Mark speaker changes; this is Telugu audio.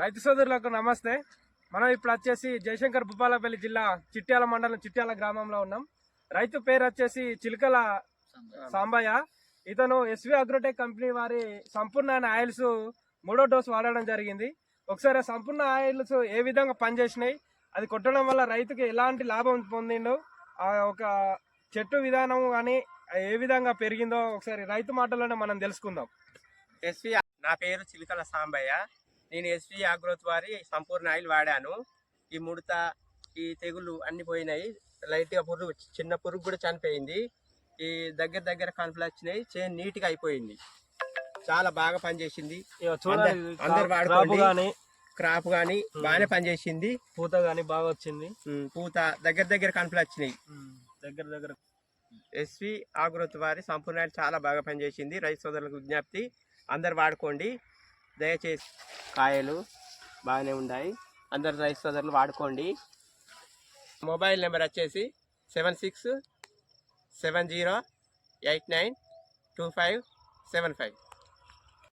Speaker 1: రైతు సోదరులకు నమస్తే. మనం ఇప్పుడు వచ్చేసి జయశంకర్ భూపాలపల్లి జిల్లా చిట్యాల మండలం చిట్యాల గ్రామంలో ఉన్నాం. రైతు పేరు వచ్చేసి చిలుకల సాంబయ్య. ఇతను ఎస్వి అగ్రోటెక్ కంపెనీ వారి సంపూర్ణ ఆయిల్స్ 3వ డోసు వాడడం జరిగింది. ఒకసారి సంపూర్ణ ఆయిల్స్ ఏ విధంగా పనిచేసినాయి, అది కొట్టడం వల్ల రైతుకి ఎలాంటి లాభం పొందిండో, ఆ ఒక చెట్టు విధానం కానీ ఏ విధంగా పెరిగిందో ఒకసారి రైతు మాటల్లోనే మనం తెలుసుకుందాం.
Speaker 2: నా పేరు చిలుకల సాంబయ్య. నేను ఎస్వి అగ్రోత్ వారి సంపూర్ణ ఆయిల్ వాడాను. ఈ ముడత, ఈ తెగులు అన్ని పోయినాయి. లైట్గా పురుగు, చిన్న పురుగు కూడా చనిపోయింది. ఈ దగ్గర కనుపులు వచ్చినాయి. చేను నీట్గా అయిపోయింది. చాలా బాగా పనిచేసింది. అందరు వాడుకోండి. క్రాప్ కానీ బాగానే పనిచేసింది.
Speaker 1: పూత కానీ బాగా వచ్చింది.
Speaker 2: పూత దగ్గర కనుపులు వచ్చినాయి.
Speaker 1: దగ్గర
Speaker 2: ఎస్వి అగ్రోత్ వారి సంపూర్ణ ఆయిల్ చాలా బాగా పనిచేసింది. రైతు సోదరులకు విజ్ఞప్తి, అందరు వాడుకోండి దయచేసి. కాయలు బాగానే ఉన్నాయి. అందరు రైతు సోదరులు వాడుకోండి. మొబైల్ నెంబర్ వచ్చేసి 7670892575.